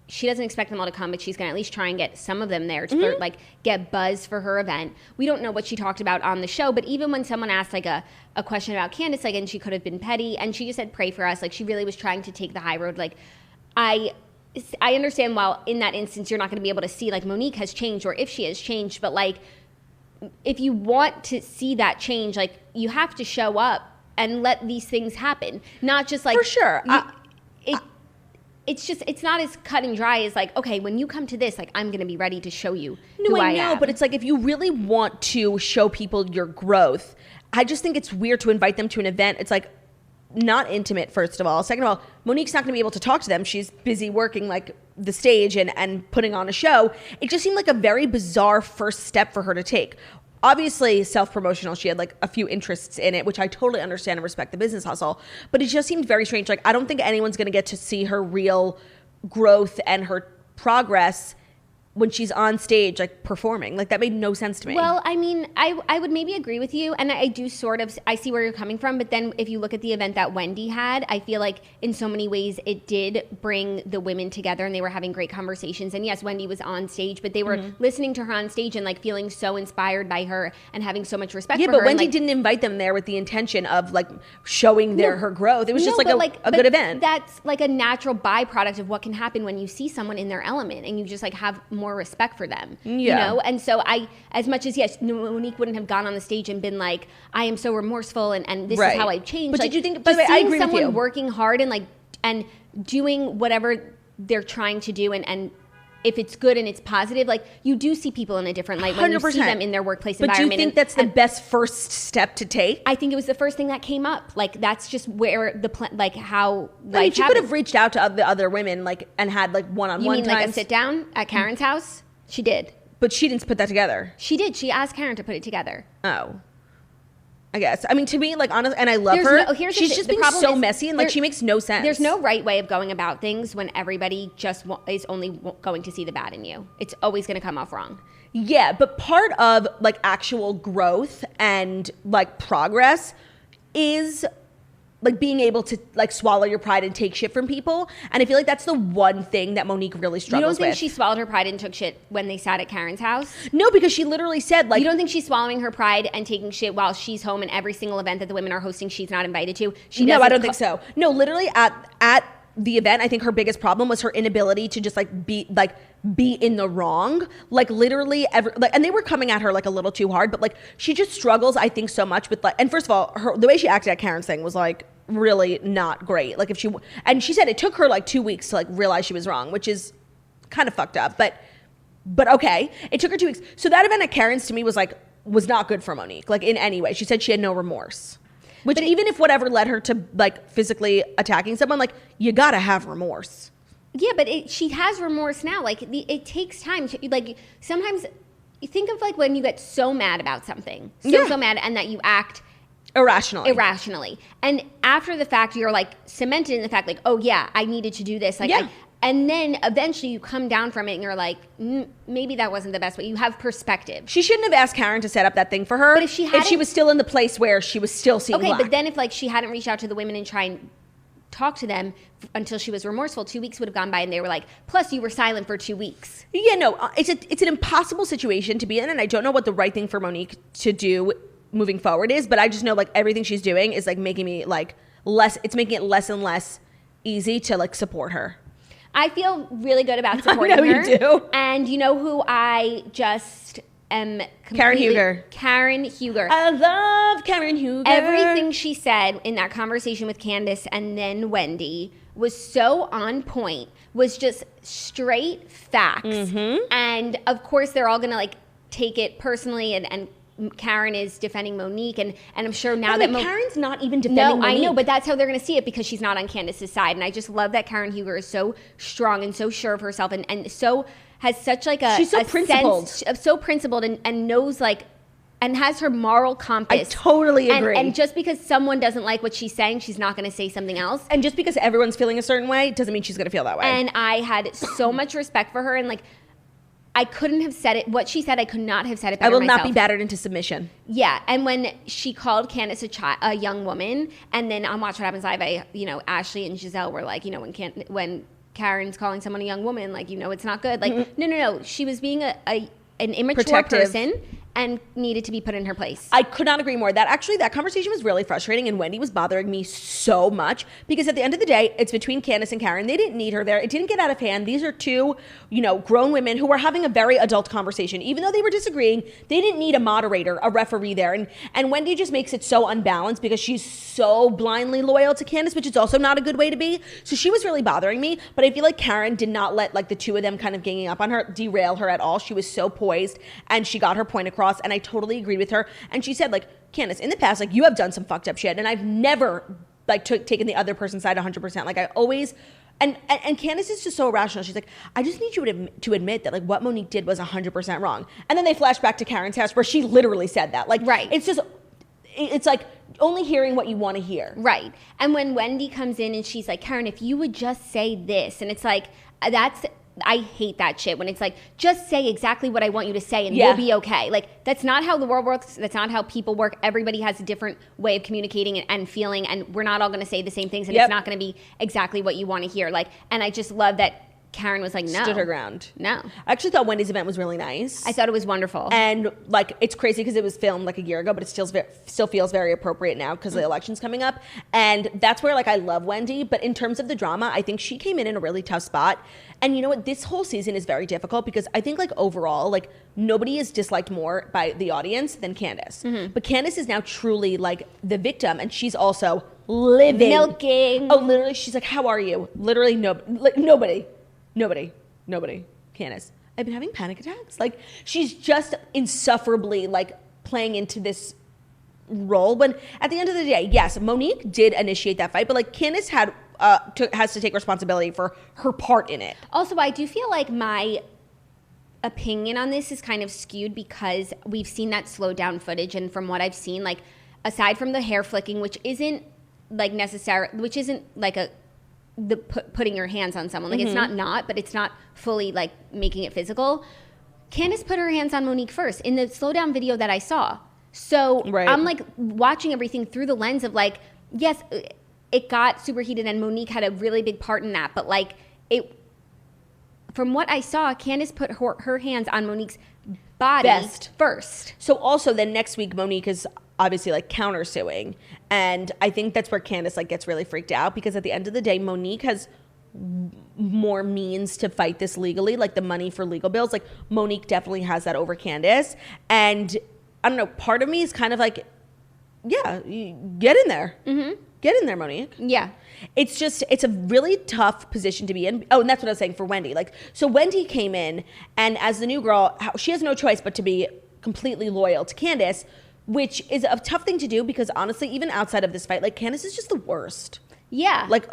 she doesn't expect them all to come, but she's going to at least try and get some of them there to like get buzz for her event. We don't know what she talked about on the show, but even when someone asked, like, a question about Candace, like, and she could have been petty, and she just said, pray for us. Like, she really was trying to take the high road. Like, I understand, while in that instance you're not going to be able to see, like, Monique has changed or if she has changed, but, like, if you want to see that change, like, you have to show up and let these things happen. Not just, like, for sure. It's not as cut and dry as, like, okay, when you come to this, like, I'm going to be ready to show you who I am. But it's like, if you really want to show people your growth, I just think it's weird to invite them to an event. It's, like, not intimate, first of all. Second of all, Monique's not going to be able to talk to them. She's busy working, like, the stage and putting on a show. It just seemed like a very bizarre first step for her to take. Obviously self-promotional. She had, like, a few interests in it, which I totally understand and respect the business hustle. But it just seemed very strange. Like, I don't think anyone's going to get to see her real growth and her progress when she's on stage, like, performing. Like, that made no sense to me. Well, I mean, I would maybe agree with you, and I do sort of, I see where you're coming from, but then if you look at the event that Wendy had, I feel like in so many ways it did bring the women together, and they were having great conversations. And yes, Wendy was on stage, but they were listening to her on stage and, like, feeling so inspired by her and having so much respect for her. Yeah, but Wendy, like, didn't invite them there with the intention of, like, showing her growth. It was just, like, a good event. That's, like, a natural byproduct of what can happen when you see someone in their element and you just, like, have more respect for them. Yeah. You know? And so as much as, yes, Monique wouldn't have gone on the stage and been like, I am so remorseful and this is how I've changed. But like, did you think, by the way, I agree with you. Someone working hard and doing whatever they're trying to do and if it's good and it's positive, like you do see people in a different light when 100%. You see them in their workplace environment. But do you think that's the best first step to take? I think it was the first thing that came up. Like that's just where how I mean, she could have reached out to the other women and had like one-on-one times. You mean like a sit down at Mm-hmm. Karen's house? She did. But she didn't put that together. She did. She asked Karen to put it together. Oh. I guess. I mean, to me, like, honestly, and I love her. She's just being so messy and, like, she makes no sense. There's no right way of going about things when everybody just is only going to see the bad in you. It's always going to come off wrong. Yeah, but part of, like, actual growth and, like, progress is, like, being able to, like, swallow your pride and take shit from people. And I feel like that's the one thing that Monique really struggles with. You don't think she swallowed her pride and took shit when they sat at Karen's house? No, because she literally said, like... You don't think she's swallowing her pride and taking shit while she's home and every single event that the women are hosting she's not invited to? No, I don't think so. No, literally at the event, I think her biggest problem was her inability to just, like, be in the wrong. Like, literally, and they were coming at her, like, a little too hard. But, like, she just struggles, I think, so much with, like... And first of all, the way she acted at Karen's thing was, like... really not great. Like and she said it took her like 2 weeks to like realize she was wrong, which is kind of fucked up, but okay. It took her 2 weeks. So that event at Karen's to me was not good for Monique, like in any way. She said she had no remorse, which even if whatever led her to like physically attacking someone, like you gotta have remorse. Yeah, but she has remorse now. Like it takes time to, like, sometimes you think of like when you get so mad about something, so mad, and that you act irrationally, and after the fact you're like cemented in the fact like, oh yeah, I needed to do this, like and then eventually you come down from it and you're like, maybe that wasn't the best way. You have perspective. She shouldn't have asked Karen to set up that thing for her. But if she was still in the place where she was still seeing black. But then if like she hadn't reached out to the women and try and talk to them until she was remorseful, 2 weeks would have gone by and they were like, plus you were silent for 2 weeks. Yeah, no, it's an impossible situation to be in, and I don't know what the right thing for Monique to do moving forward is, but I just know like everything she's doing is like making me like it's making it less and less easy to like support her. I feel really good about supporting her. You do. And you know who I just am completely... Karen Huger. I love Karen Huger. Everything she said in that conversation with Candace and then Wendy was so on point, was just straight facts. Mm-hmm. And of course they're all gonna like take it personally and Karen is defending Monique, and I'm sure now that Karen's not even defending Monique. I know, but that's how they're going to see it because she's not on Candace's side, and I just love that Karen Huger is so strong and so sure of herself, and so has such like she's so principled, so principled, and knows like, and has her moral compass. I totally agree. And just because someone doesn't like what she's saying, she's not going to say something else. And just because everyone's feeling a certain way doesn't mean she's going to feel that way. And I had so much respect for her, and like, I couldn't have said it. What she said, I could not have said it better myself. I will myself. not be battered into submission. Yeah, and when she called Candace a young woman, and then on Watch What Happens Live, Ashley and Giselle were like, when Karen's calling someone a young woman, like, it's not good. Like, mm-hmm. No. She was being an immature person and needed to be put in her place. I could not agree more. That conversation was really frustrating, and Wendy was bothering me so much because at the end of the day, it's between Candace and Karen. They didn't need her there. It didn't get out of hand. These are two, grown women who were having a very adult conversation. Even though they were disagreeing, they didn't need a moderator, a referee there. And Wendy just makes it so unbalanced because she's so blindly loyal to Candace, which is also not a good way to be. So she was really bothering me, but I feel like Karen did not let like the two of them kind of ganging up on her derail her at all. She was so poised and she got her point across. And I totally agreed with her. And she said, like, Candace, in the past, like, you have done some fucked up shit. And I've never, like, taken the other person's side 100%. Like, I always... And Candace is just so irrational. She's like, I just need you to admit that, like, what Monique did was 100% wrong. And then they flash back to Karen's house where she literally said that. Like, right. It's like only hearing what you want to hear. Right. And when Wendy comes in and she's like, Karen, if you would just say this. And it's like, I hate that shit when it's like, just say exactly what I want you to say and we'll be okay. Like, that's not how the world works. That's not how people work. Everybody has a different way of communicating and feeling, and we're not all going to say the same things, and it's not going to be exactly what you want to hear. Like, and I just love that Karen was like, no. Stood her ground. No. I actually thought Wendy's event was really nice. I thought it was wonderful. And like, it's crazy because it was filmed like a year ago, but it still feels very appropriate now because the election's coming up. And that's where like I love Wendy. But in terms of the drama, I think she came in a really tough spot. And you know what? This whole season is very difficult because I think like overall, like nobody is disliked more by the audience than Candace. But Candace is now truly like the victim, and she's also living. Milking. Oh, literally, she's like, how are you? Literally, nobody. Candace, I've been having panic attacks. Like, she's just insufferably like playing into this role. When at the end of the day, yes, Monique did initiate that fight, but like Candace has to take responsibility for her part in it. Also, I do feel like my opinion on this is kind of skewed because we've seen that slow down footage, and from what I've seen, like aside from the hair flicking, which isn't like putting your hands on someone, like it's not, but it's not fully like making it physical. Candace put her hands on Monique first in the slow down video that I saw. So I'm like watching everything through the lens of like, yes, it got super heated and Monique had a really big part in that, but like from what I saw, Candace put her hands on Monique's body first. So also then next week, Monique is obviously like countersuing, and I think that's where Candace like gets really freaked out because at the end of the day, Monique has more means to fight this legally, like the money for legal bills. Like Monique definitely has that over Candace, and I don't know, part of me is kind of like, yeah, get in there. Get in there, Monique. Yeah. It's a really tough position to be in. Oh, and that's what I was saying for Wendy. Like, so Wendy came in, and as the new girl, she has no choice but to be completely loyal to Candace, which is a tough thing to do because honestly, even outside of this fight, like Candace is just the worst. Yeah. Like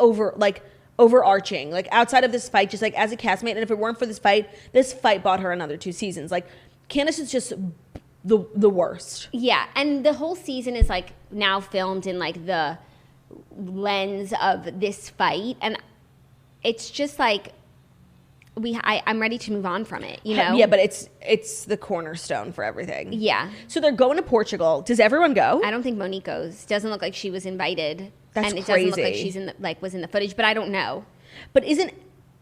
overarching, like outside of this fight, just like as a castmate. And if it weren't for this fight bought her another 2 seasons. Like Candace is just the worst. Yeah. And the whole season is like now filmed in like the lens of this fight, and it's just like I'm ready to move on from it, you know? Yeah, but it's the cornerstone for everything. Yeah. So they're going to Portugal. Does everyone go? I don't think Monique goes. Doesn't look like she was invited. That's and it crazy. doesn't look like she's was in the footage, but I don't know. But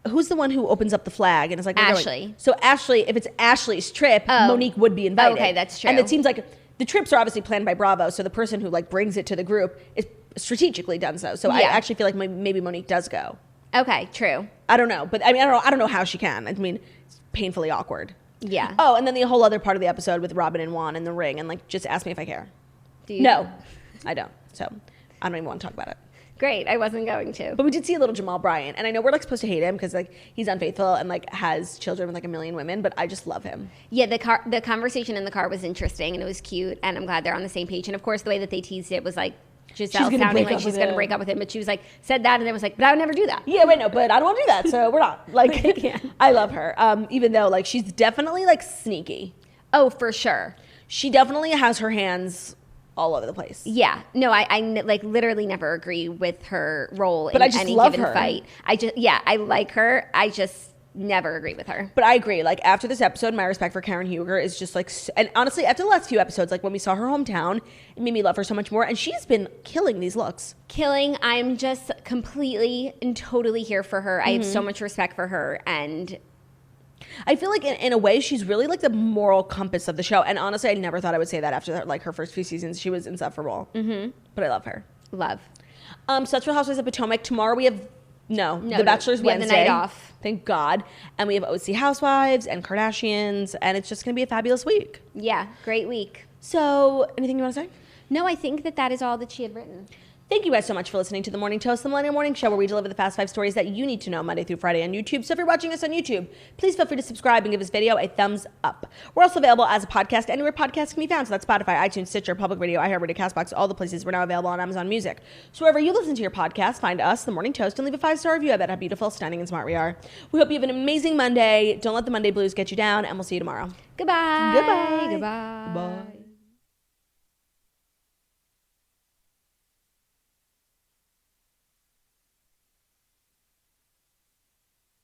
who's the one who opens up the flag and is like, Ashley. So Ashley, if it's Ashley's trip, Monique would be invited. Okay, that's true. And it seems like the trips are obviously planned by Bravo, so the person who like brings it to the group is strategically done so. So yeah. I actually feel like maybe Monique does go. Okay, true. I don't know, but I mean, I don't know how she can. I mean, it's painfully awkward. Yeah. Oh, and then the whole other part of the episode with Robin and Juan in the ring, and like, just ask me if I care. Do you? No, I don't. So I don't even want to talk about it. Great, I wasn't going to. But we did see a little Jamal Bryant, and I know we're like supposed to hate him because like he's unfaithful and like has children with like a million women, but I just love him. Yeah, the conversation in the car was interesting and it was cute, and I'm glad they're on the same page. And of course, the way that they teased it was like Giselle sounding like she's going to break up with him, but she was like, said that, and then was like, but I would never do that. Yeah, wait, no, but I don't want to do that, so we're not. Like, Yeah. I love her, even though like she's definitely like sneaky. Oh, for sure. She definitely has her hands all over the place. Yeah. No, I like literally never agree with her role but in I just any love given her. fight. I like her. I just never agree with her. But I agree. Like after this episode, my respect for Karen Huger is just like, and honestly, after the last few episodes, like when we saw her hometown, it made me love her so much more. And she's been killing these looks. I'm just completely and totally here for her. I have so much respect for her, and I feel like in a way she's really like the moral compass of the show. And honestly, I never thought I would say that after like her first few seasons. She was insufferable. But I love her. love. So that's for Housewives of Potomac. Tomorrow we have The Bachelor's we have Wednesday. the night off. Thank God. And we have OC Housewives and Kardashians, and it's just going to be a fabulous week. Yeah, great week. So, anything you want to say? No, I think that is all that she had written. Thank you guys so much for listening to The Morning Toast, the Millennial Morning Show, where we deliver the fast 5 stories that you need to know Monday through Friday on YouTube. So if you're watching us on YouTube, please feel free to subscribe and give this video a thumbs up. We're also available as a podcast anywhere podcasts can be found. So that's Spotify, iTunes, Stitcher, Public Radio, iHeartRadio, CastBox, all the places. We're now available on Amazon Music. So wherever you listen to your podcast, find us, The Morning Toast, and leave a 5-star review about how beautiful, stunning, and smart we are. We hope you have an amazing Monday. Don't let the Monday blues get you down, and we'll see you tomorrow. Goodbye. Goodbye. Goodbye. Goodbye.